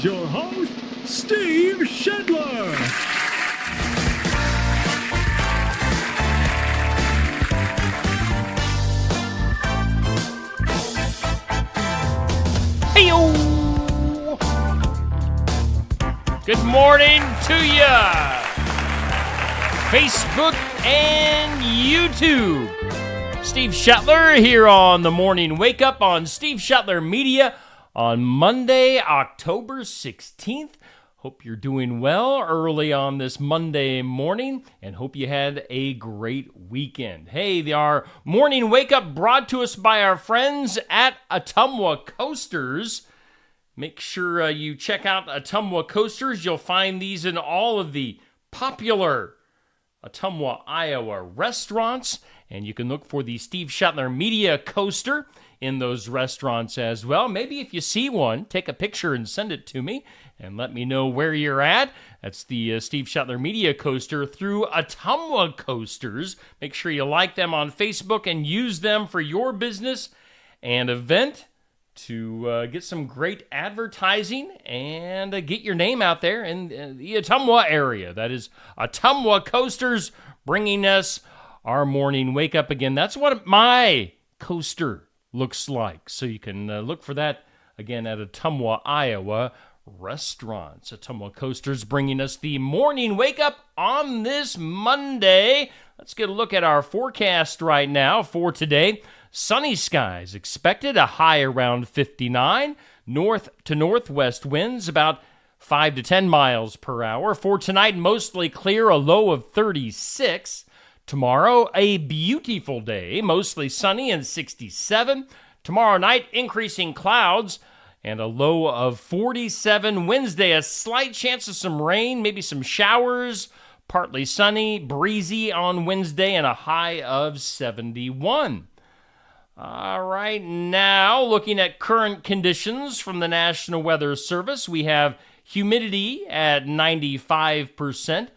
is your host, Steve Shedler. Hey-o! Good morning to ya! Facebook and YouTube. Steve Shetler here on the Morning Wake Up on Steve Shetler Media on Monday, October 16th. Hope you're doing well early on this Monday morning and hope you had a great weekend. Hey, our Morning Wake Up brought to us by our friends at Ottumwa Coasters. Make sure you check out Ottumwa Coasters. You'll find these in all of the popular Ottumwa, Iowa restaurants, and you can look for the Steve Shetler Media Coaster in those restaurants as well. Maybe if you see one, take a picture and send it to me and let me know where you're at. That's the Steve Shetler Media Coaster through Ottumwa Coasters. Make sure you like them on Facebook and use them for your business and event to get some great advertising and get your name out there in the Ottumwa area. That is Ottumwa Coasters bringing us our morning wake up again. That's what my coaster looks like. So you can look for that again at Ottumwa, Iowa restaurants. Ottumwa Coasters bringing us the morning wake up on this Monday. Let's get a look at our forecast right now for today. Sunny skies expected, a high around 59. North to northwest winds about 5 to 10 miles per hour. For tonight, mostly clear, a low of 36. Tomorrow, a beautiful day, mostly sunny and 67. Tomorrow night, increasing clouds and a low of 47. Wednesday, a slight chance of some rain, maybe some showers. Partly sunny, breezy on Wednesday, and a high of 71. All right, now looking at current conditions from the National Weather Service, we have humidity at 95%,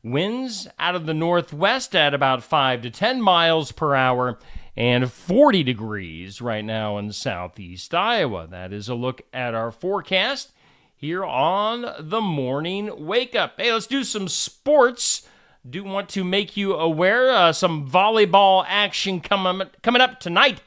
winds out of the northwest at about 5 to 10 miles per hour, and 40 degrees right now in southeast Iowa. That is a look at our forecast here on the Morning Wake Up. Hey, let's do some sports. Do want to make you aware some volleyball action coming up tonight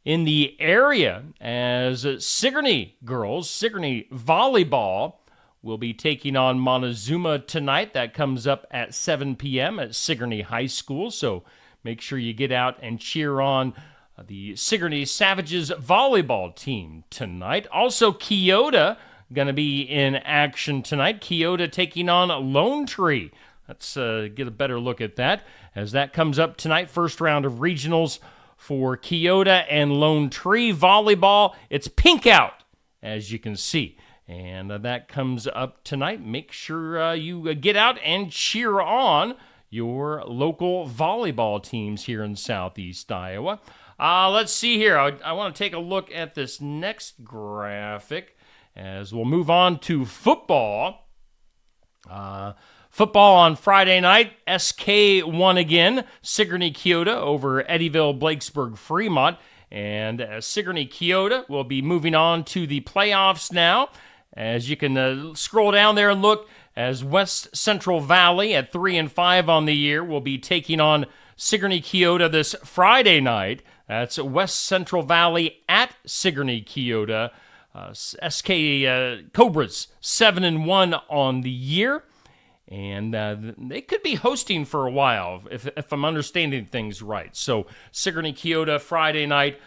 in the area as Sigourney Volleyball will be taking on Montezuma tonight. That comes up at 7 p.m. at Sigourney High School, so make sure you get out and cheer on the Sigourney Savages volleyball team tonight. Also, Keota going to be in action tonight. Keota taking on Lone Tree. Let's get a better look at that as that comes up tonight. First round of regionals for Keota and Lone Tree volleyball. It's pink out, as you can see. And that comes up tonight. Make sure you get out and cheer on your local volleyball teams here in southeast Iowa. Let's see here. I want to take a look at this next graphic as we'll move on to football. Football on Friday night, SK won again. Sigourney Keota over Eddyville, Blakesburg, Fremont. And Sigourney Keota will be moving on to the playoffs now. As you can scroll down there and look, as West Central Valley at 3-5 on the year will be taking on Sigourney Keota this Friday night. That's West Central Valley at Sigourney Keota. SK Cobras 7-1 on the year. And they could be hosting for a while, if I'm understanding things right. So Sigourney Keota Friday night.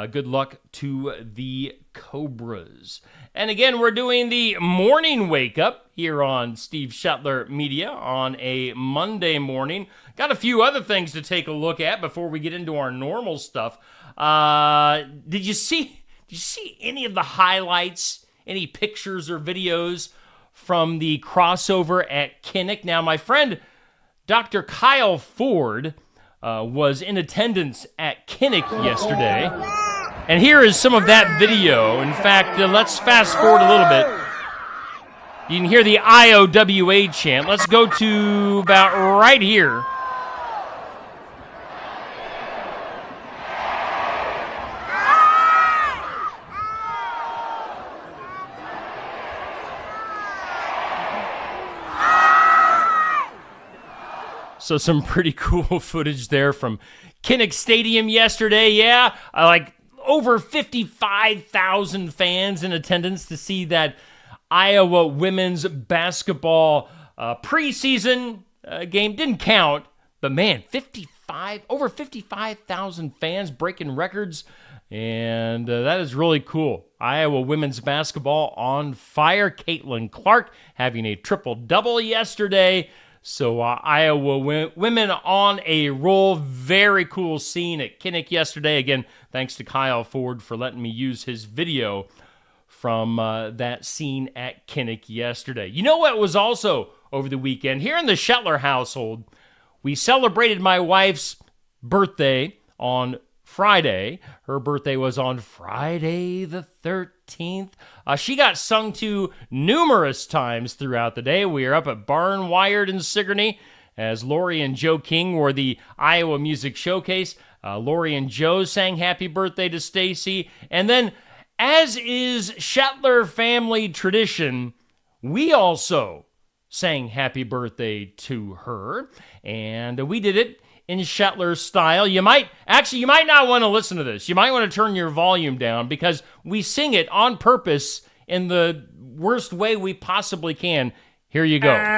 Good luck to the Cobras. And again, we're doing the morning wake up here on Steve Shetler Media on a Monday morning. Got a few other things to take a look at before we get into our normal stuff. Did you see any of the highlights, any pictures or videos from the crossover at Kinnick? Now, my friend Dr. Kyle Ford was in attendance at Kinnick yesterday. And here is some of that video. In fact, let's fast forward a little bit. You can hear the IOWA chant. Let's go to about right here. So some pretty cool footage there from Kinnick Stadium yesterday. Yeah, like over 55,000 fans in attendance to see that Iowa women's basketball preseason game. Didn't count, but man, over 55,000 fans breaking records, and that is really cool. Iowa women's basketball on fire. Caitlin Clark having a triple-double yesterday. So Iowa women on a roll. Very cool scene at Kinnick yesterday. Again, thanks to Kyle Ford for letting me use his video from that scene at Kinnick yesterday. You know what was also over the weekend? Here in the Shetler household, we celebrated my wife's birthday on Friday. Her birthday was on Friday the 13th. She got sung to numerous times throughout the day. We were up at Barnwired in Sigourney as Lori and Joe King were the Iowa Music Showcase. Lori and Joe sang happy birthday to Stacy. And then, as is Shetler family tradition, we also sang happy birthday to her. And we did it in Shetler style. You might not want to listen to this. You might want to turn your volume down because we sing it on purpose in the worst way we possibly can. Here you go. Happy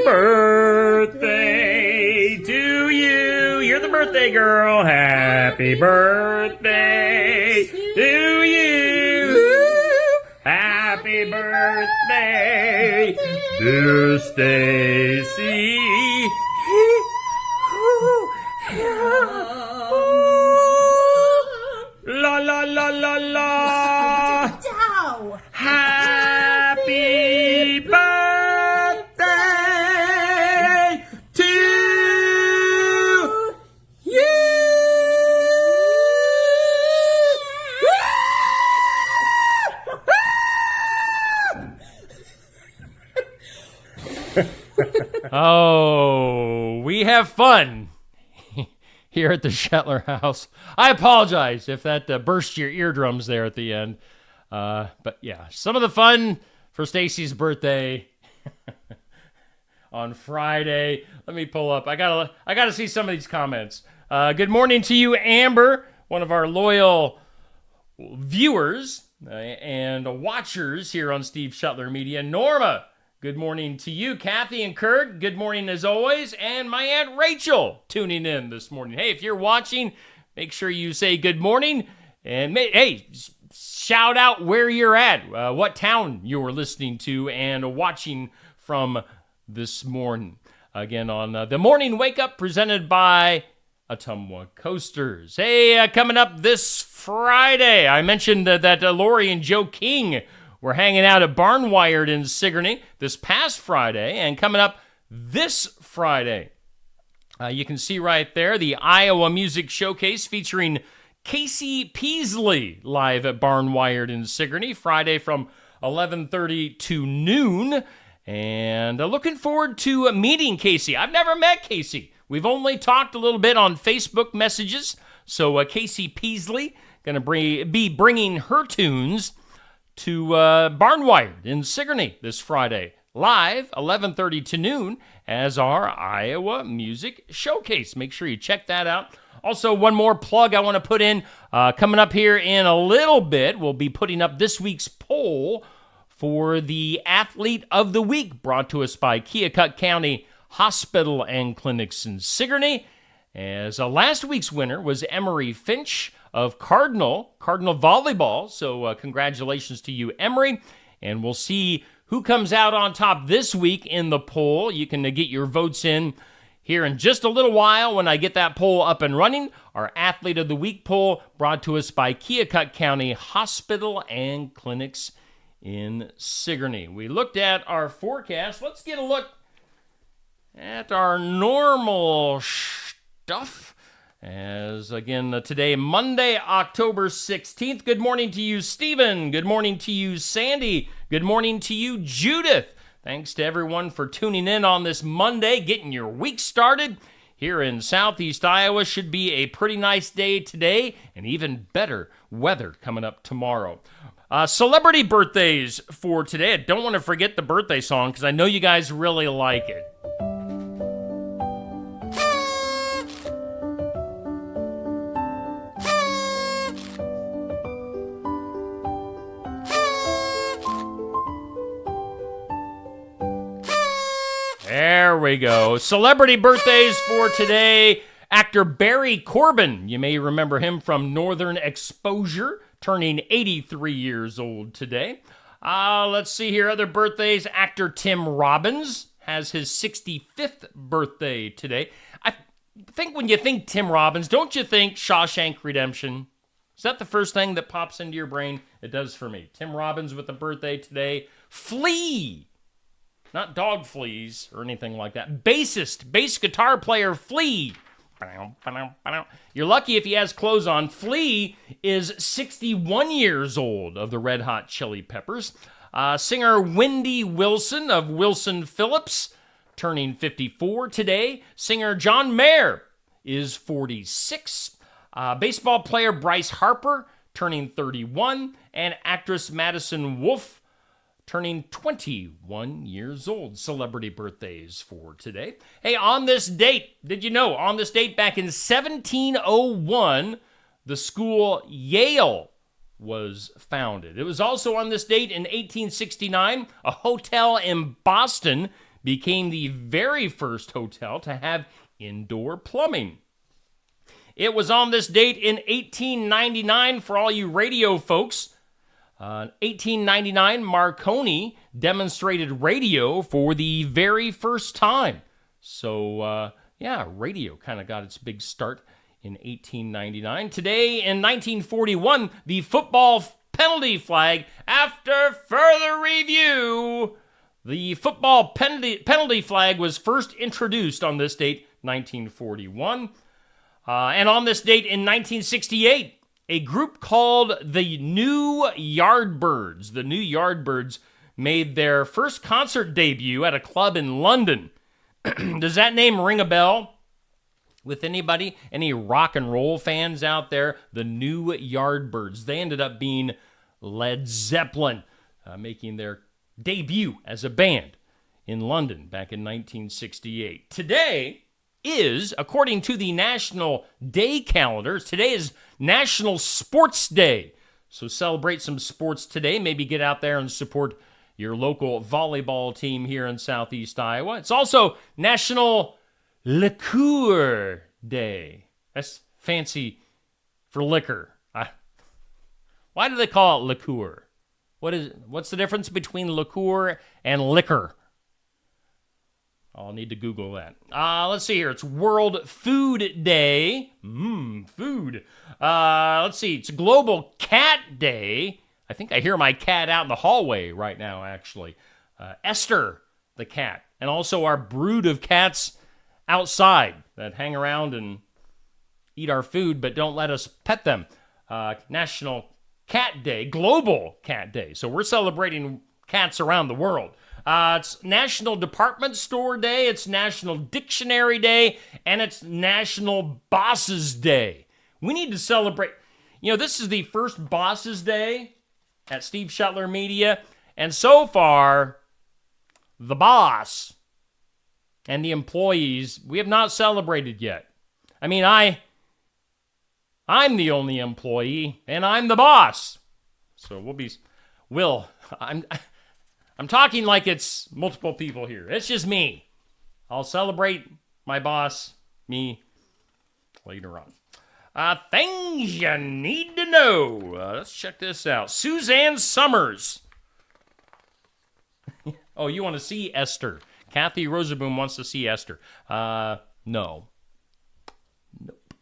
birthday to you. You're the birthday girl. Happy birthday to you. Happy birthday to Stacy. La la la la la. Happy birthday to you. Oh, we have fun here at the Shetler house. I apologize if that burst your eardrums there at the end. But yeah, some of the fun for Stacy's birthday on Friday. Let me pull up. I gotta see some of these comments. Good morning to you, Amber, one of our loyal viewers and watchers here on Steve Shetler Media. Norma, good morning to you. Kathy and Kurt, good morning as always. And my Aunt Rachel tuning in this morning. Hey, if you're watching, make sure you say good morning. And hey, shout out where you're at, what town you were listening to and watching from this morning. Again, on the Morning Wake Up presented by Ottumwa Coasters. Hey, coming up this Friday, I mentioned that Lori and Joe King were hanging out at Barnwired in Sigourney this past Friday, and coming up this Friday, you can see right there the Iowa Music Showcase featuring Casey Peasley live at Barnwired in Sigourney, Friday from 11:30 to noon. And looking forward to meeting Casey. I've never met Casey. We've only talked a little bit on Facebook messages. So Casey Peasley going to be bringing her tunes to Barnwired in Sigourney this Friday, live 11:30 to noon as our Iowa Music Showcase. Make sure you check that out. Also, one more plug I want to put in. Coming up here in a little bit, we'll be putting up this week's poll for the Athlete of the Week, brought to us by Keokuk County Hospital and Clinics in Sigourney. As last week's winner was Emery Finch of Cardinal Volleyball. So congratulations to you, Emery. And we'll see who comes out on top this week in the poll. You can get your votes in here in just a little while when I get that poll up and running. Our Athlete of the Week poll brought to us by Keokuk County Hospital and Clinics in Sigourney. We looked at our forecast. Let's get a look at our normal stuff. As again, today, Monday, October 16th. Good morning to you, Stephen. Good morning to you, Sandy. Good morning to you, Judith. Thanks to everyone for tuning in on this Monday, getting your week started. Here in Southeast Iowa, should be a pretty nice day today, and even better weather coming up tomorrow. Celebrity birthdays for today. I don't want to forget the birthday song because I know you guys really like it. There we go. Celebrity birthdays for today. Actor Barry Corbin. You may remember him from Northern Exposure, turning 83 years old today. Let's see here. Other birthdays. Actor Tim Robbins has his 65th birthday today. I think when you think Tim Robbins, don't you think Shawshank Redemption? Is that the first thing that pops into your brain? It does for me. Tim Robbins with a birthday today. Flea. Not Dog Fleas or anything like that. Bass guitar player Flea. You're lucky if he has clothes on. Flea is 61 years old of the Red Hot Chili Peppers. Singer Wendy Wilson of Wilson Phillips, turning 54 today. Singer John Mayer is 46. Baseball player Bryce Harper, turning 31. And actress Madison Wolfe, turning 21 years old. Celebrity birthdays for today. Hey, on this date, did you know, on this date back in 1701, the school Yale was founded. It was also on this date in 1869, a hotel in Boston became the very first hotel to have indoor plumbing. It was on this date in 1899, for all you radio folks, 1899, Marconi demonstrated radio for the very first time. So, radio kind of got its big start in 1899. Today, in 1941, the football penalty flag, after further review, the football penalty flag was first introduced on this date, 1941. And on this date in 1968, a group called the New Yardbirds. The New Yardbirds made their first concert debut at a club in London. Does that name ring a bell with anybody? Any rock and roll fans out there? The New Yardbirds. They ended up being Led Zeppelin, making their debut as a band in London back in 1968. Today is, according to the National Day calendar, today is National Sports Day. So celebrate some sports today. Maybe get out there and support your local volleyball team here in Southeast Iowa. It's also National Liqueur Day. That's fancy for liquor. Why do they call it liqueur? What's the difference between liqueur and liquor? I'll need to Google that. Let's see here. It's World Food Day. Food. Let's see. It's Global Cat Day. I think I hear my cat out in the hallway right now, actually. Esther, the cat. And also our brood of cats outside that hang around and eat our food but don't let us pet them. National Cat Day. Global Cat Day. So we're celebrating cats around the world. It's National Department Store Day, it's National Dictionary Day, and it's National Bosses Day. We need to celebrate. You know, this is the first Bosses Day at Steve Shuttler Media, and so far, the boss and the employees, we have not celebrated yet. I mean, I'm the only employee, and I'm the boss. So I'm talking like it's multiple people here. It's just me. I'll celebrate my boss, me, later on. Things you need to know. Let's check this out. Suzanne Summers. Oh, you want to see Esther. Kathy Rosenboom wants to see Esther. No. Nope.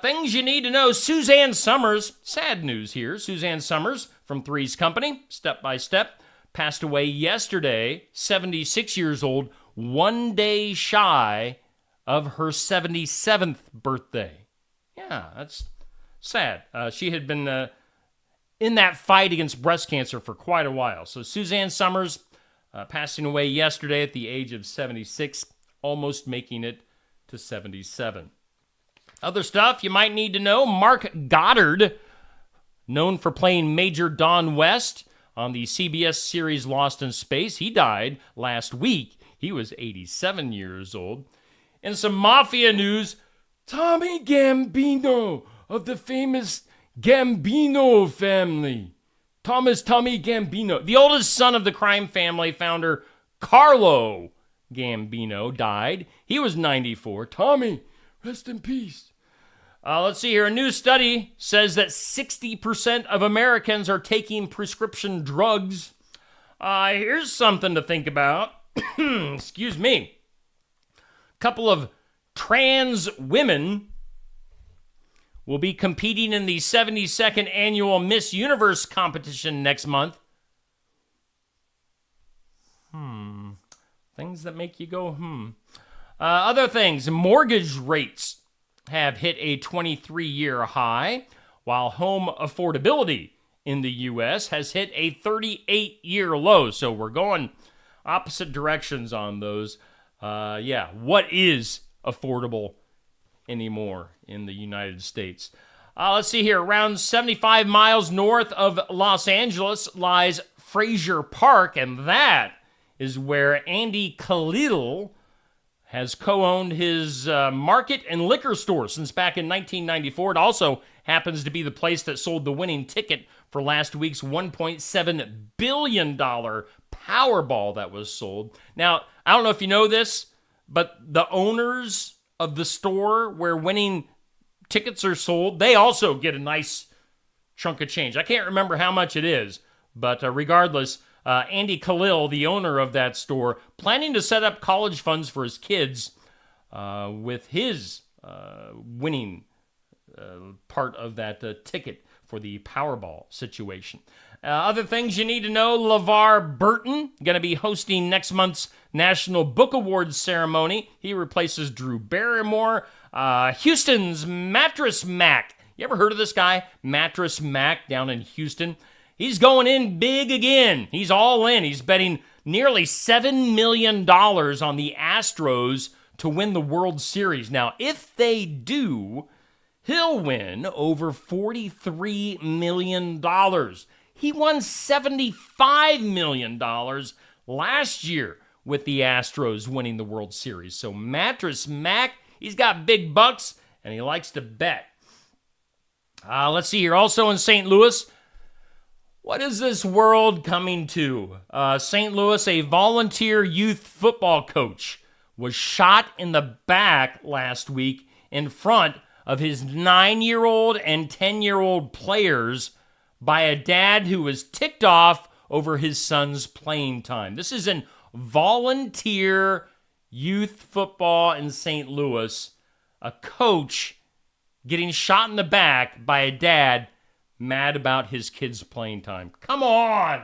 Things you need to know. Suzanne Summers. Sad news here. Suzanne Summers from Three's Company. Step by Step. Passed away yesterday, 76 years old, 1 day shy of her 77th birthday. Yeah, that's sad. She had been in that fight against breast cancer for quite a while. So Suzanne Summers passing away yesterday at the age of 76, almost making it to 77. Other stuff you might need to know. Mark Goddard, known for playing Major Don West on the CBS series Lost in Space. He died last week. He was 87 years old. In some mafia news, Tommy Gambino of the famous Gambino family. Tommy Gambino, the oldest son of the crime family founder Carlo Gambino, died. He was 94. Tommy, rest in peace. Let's see here. A new study says that 60% of Americans are taking prescription drugs. Here's something to think about. Excuse me. A couple of trans women will be competing in the 72nd annual Miss Universe competition next month. Things that make you go, Other things, mortgage rates have hit a 23-year high, while home affordability in the U.S. has hit a 38-year low. So we're going opposite directions on those. What is affordable anymore in the United States? Let's see here. Around 75 miles north of Los Angeles lies Frazier Park, and that is where Andy Khalil has co-owned his market and liquor store since back in 1994. It also happens to be the place that sold the winning ticket for last week's $1.7 billion Powerball that was sold. Now, I don't know if you know this, but the owners of the store where winning tickets are sold, they also get a nice chunk of change. I can't remember how much it is, but regardless, Andy Khalil, the owner of that store, planning to set up college funds for his kids with his winning part of that ticket for the Powerball situation. Other things you need to know, LeVar Burton going to be hosting next month's National Book Awards ceremony. He replaces Drew Barrymore. Houston's Mattress Mac. You ever heard of this guy? Mattress Mac down in Houston. He's going in big again. He's all in. He's betting nearly $7 million on the Astros to win the World Series. Now, if they do, he'll win over $43 million. He won $75 million last year with the Astros winning the World Series. So Mattress Mac, he's got big bucks, and he likes to bet. Let's see here. Also in St. Louis, what is this world coming to? St. Louis, a volunteer youth football coach, was shot in the back last week in front of his 9-year-old and 10-year-old players by a dad who was ticked off over his son's playing time. This is in volunteer youth football in St. Louis. A coach getting shot in the back by a dad mad about his kid's playing time. Come on,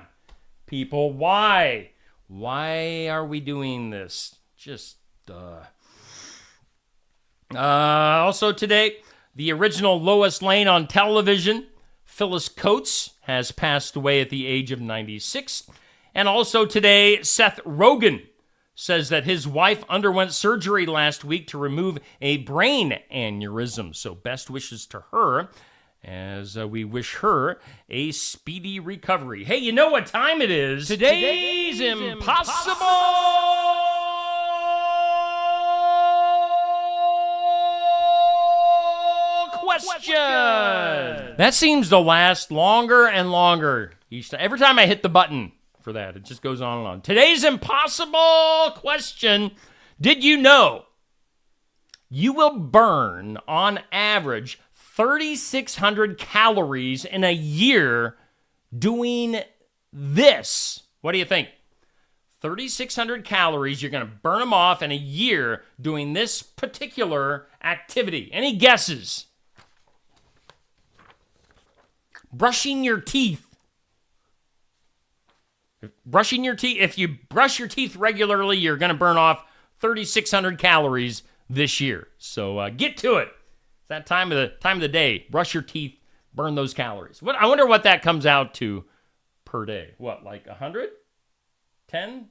people. Why? Why are we doing this? Just, Also today, the original Lois Lane on television, Phyllis Coates, has passed away at the age of 96. And also today, Seth Rogen says that his wife underwent surgery last week to remove a brain aneurysm. So best wishes to her as we wish her a speedy recovery. Hey, you know what time it is? Today's Impossible Question. That seems to last longer and longer each time. Every time I hit the button for that, it just goes on and on. Today's Impossible Question. Did you know you will burn, on average, 3,600 calories in a year doing this? What do you think? 3,600 calories, you're going to burn them off in a year doing this particular activity. Any guesses? Brushing your teeth. If you brush your teeth regularly, you're going to burn off 3,600 calories this year. So get to it. It's that time of the day. Brush your teeth, burn those calories. I wonder what that comes out to per day. What, like 100? 10?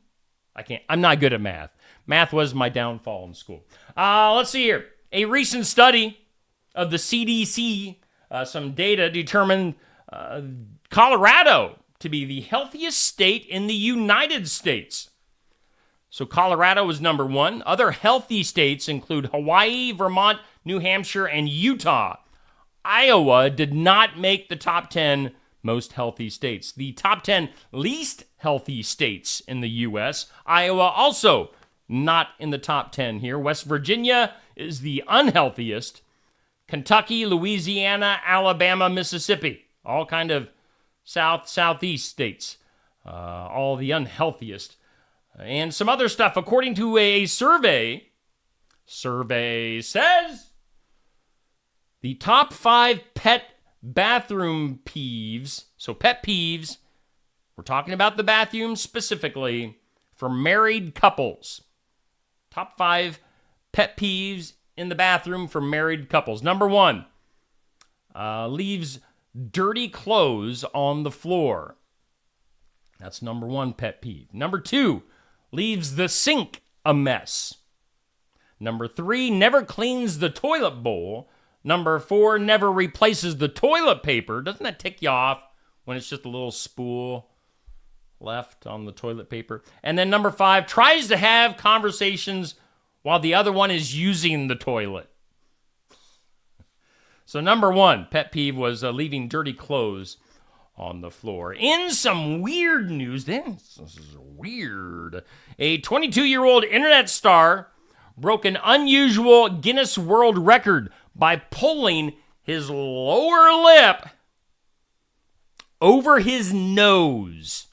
I'm not good at math. Math was my downfall in school. Let's see here. A recent study of the CDC, some data determined Colorado to be the healthiest state in the United States. So Colorado was number 1. Other healthy states include Hawaii, Vermont, New Hampshire, and Utah. Iowa did not make the top 10 most healthy states. The top 10 least healthy states in the U.S., Iowa also not in the top 10 here. West Virginia is the unhealthiest. Kentucky, Louisiana, Alabama, Mississippi, all kind of southeast states, all the unhealthiest. And some other stuff. According to a survey says the top 5 pet bathroom peeves, so pet peeves, we're talking about the bathroom specifically, for married couples. Top 5 pet peeves in the bathroom for married couples. Number 1, leaves dirty clothes on the floor. That's number 1 pet peeve. Number 2, leaves the sink a mess. Number 3, never cleans the toilet bowl. Number 4, never replaces the toilet paper. Doesn't that tick you off when it's just a little spool left on the toilet paper? And then number 5, tries to have conversations while the other one is using the toilet. So number 1 pet peeve was leaving dirty clothes on the floor. In some weird news, this is weird. A 22-year-old internet star broke an unusual Guinness World Record by pulling his lower lip over his nose.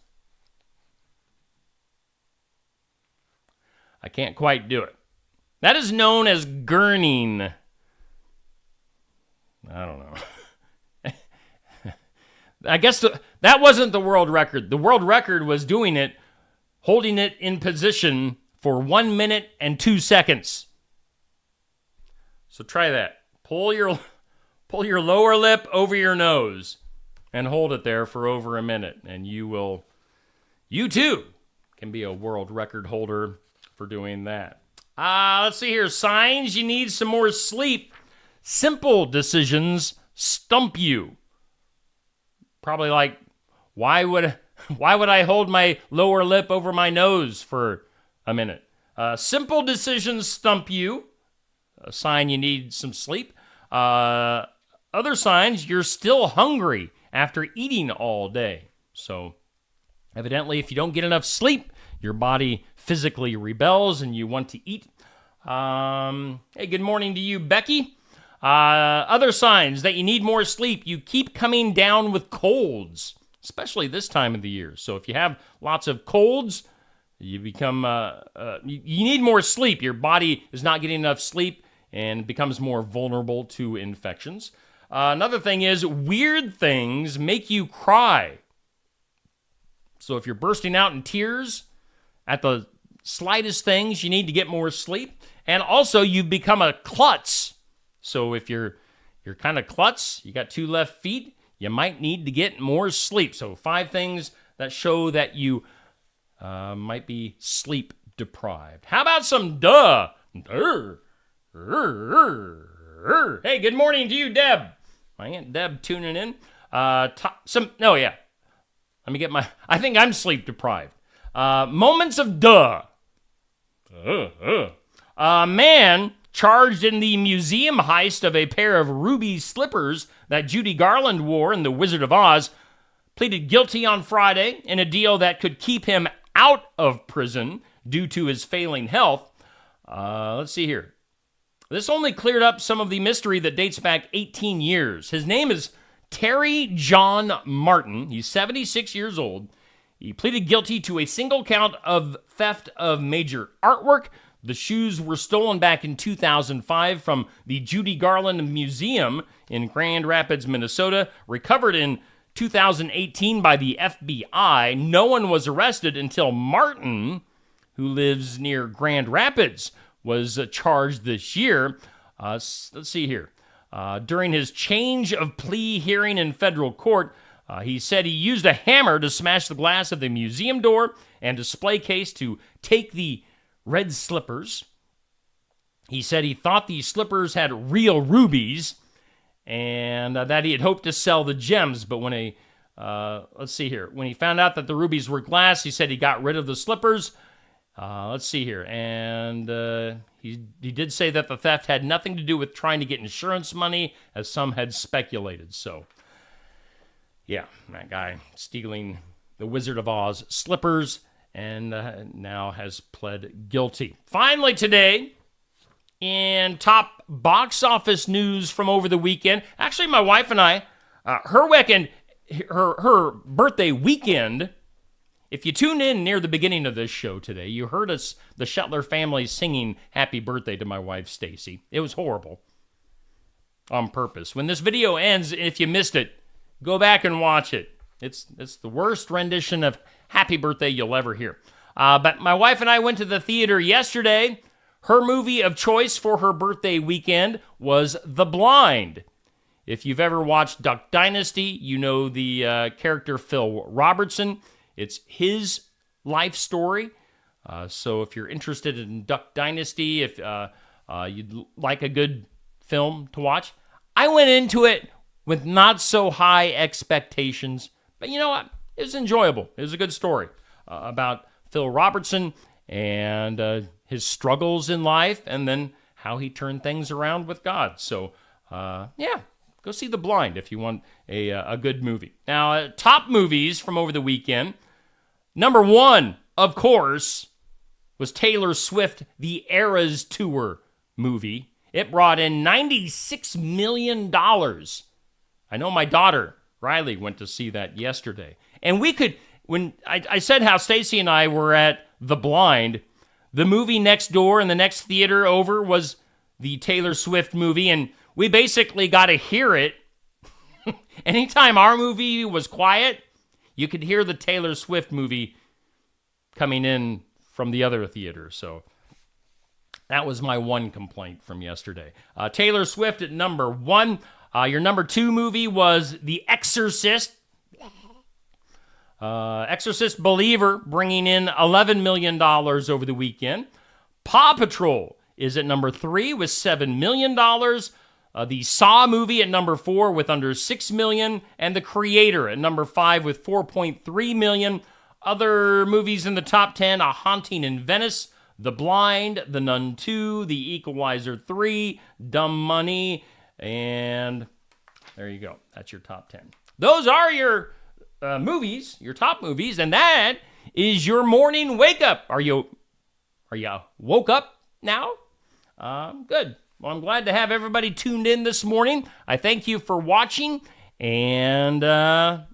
I can't quite do it. That is known as gurning. I don't know. I guess that wasn't the world record. The world record was doing it, holding it in position for 1 minute and 2 seconds. So try that. Pull your lower lip over your nose and hold it there for over a minute, and you too can be a world record holder for doing that. Let's see here. Signs you need some more sleep. Simple decisions stump you. Probably like, why would I hold my lower lip over my nose for a minute? Simple decisions stump you. A sign you need some sleep. Other signs, you're still hungry after eating all day. So evidently, if you don't get enough sleep, your body physically rebels and you want to eat. Hey, good morning to you, Becky. Other signs that you need more sleep, you keep coming down with colds, especially this time of the year. So if you have lots of colds, you become, you need more sleep. Your body is not getting enough sleep and becomes more vulnerable to infections. Another thing is weird things make you cry. So if you're bursting out in tears at the slightest things, you need to get more sleep. And also you've become a klutz. So if you're kind of klutz, you got 2 left feet, you might need to get more sleep. So 5 things that show that you might be sleep deprived. How about some duh? Hey, good morning to you, Deb. My Aunt Deb tuning in. Let me get I think I'm sleep deprived. Moments of duh. A man charged in the museum heist of a pair of ruby slippers that Judy Garland wore in The Wizard of Oz pleaded guilty on Friday in a deal that could keep him out of prison due to his failing health. Let's see here. This only cleared up some of the mystery that dates back 18 years. His name is Terry John Martin. He's 76 years old. He pleaded guilty to a single count of theft of major artwork. The shoes were stolen back in 2005 from the Judy Garland Museum in Grand Rapids, Minnesota, recovered in 2018 by the FBI. No one was arrested until Martin, who lives near Grand Rapids, was charged this year. Let's see here. During his change of plea hearing in federal court, he said he used a hammer to smash the glass of the museum door and display case to take the red slippers. He said he thought these slippers had real rubies, and that he had hoped to sell the gems, but when let's see here, when he found out that the rubies were glass, he said he got rid of the slippers. Let's see here, and he did say that the theft had nothing to do with trying to get insurance money, as some had speculated. So, yeah, that guy stealing the Wizard of Oz slippers, and now has pled guilty. Finally today, in top box office news from over the weekend, actually my wife and I, her birthday weekend, if you tuned in near the beginning of this show today, you heard us, the Shetler family, singing happy birthday to my wife, Stacy. It was horrible. On purpose. When this video ends, if you missed it, go back and watch it. It's the worst rendition of happy birthday you'll ever hear. But my wife and I went to the theater yesterday. Her movie of choice for her birthday weekend was The Blind. If you've ever watched Duck Dynasty, you know the character Phil Robertson. It's his life story. So if you're interested in Duck Dynasty, if you'd like a good film to watch, I went into it with not so high expectations. But you know what? It was enjoyable. It was a good story about Phil Robertson and his struggles in life, and then how he turned things around with God. So, yeah, go see The Blind if you want a good movie. Now, top movies from over the weekend. Number one, of course, was Taylor Swift, The Eras Tour movie. It brought in $96 million. I know my daughter, Riley, went to see that yesterday. And we could, when I said how Stacy and I were at The Blind, the movie next door in the next theater over was the Taylor Swift movie, and we basically got to hear it. Anytime our movie was quiet, you could hear the Taylor Swift movie coming in from the other theater. So that was my one complaint from yesterday. Taylor Swift at number one. Your number two movie was The Exorcist. Exorcist Believer, bringing in $11 million over the weekend. Paw Patrol is at number three with $7 million. The Saw movie at number four with under $6 million. And The Creator at number five with $4.3 million. Other movies in the top 10, A Haunting in Venice, The Blind, The Nun 2, The Equalizer 3, Dumb Money, and there you go. That's your top 10. Those are your movies, your top movies, and that is your morning wake up. Are you woke up now? Good. Well, I'm glad to have everybody tuned in this morning. I thank you for watching, and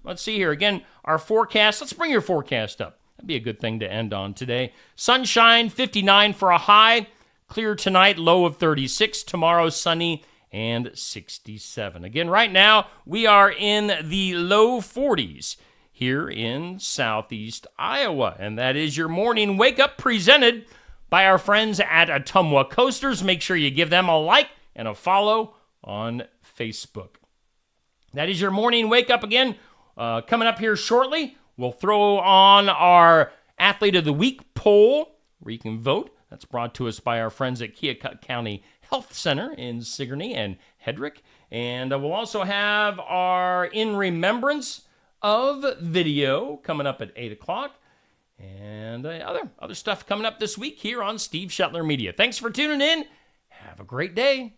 let's see here. Again, our forecast. Let's bring your forecast up. That'd be a good thing to end on today. Sunshine, 59 for a high. Clear tonight, low of 36. Tomorrow, sunny and 67. Again, right now, we are in the low 40s here in southeast Iowa. And that is your morning wake up presented by our friends at Ottumwa Coasters. Make sure you give them a like and a follow on Facebook. That is your morning wake up again. Coming up here shortly, we'll throw on our Athlete of the Week poll where you can vote. That's brought to us by our friends at Keokuk County Health Center in Sigourney and Hedrick. And we'll also have our In Remembrance of video coming up at 8 o'clock. And other stuff coming up this week here on Steve Shetler Media. Thanks for tuning in. Have a great day.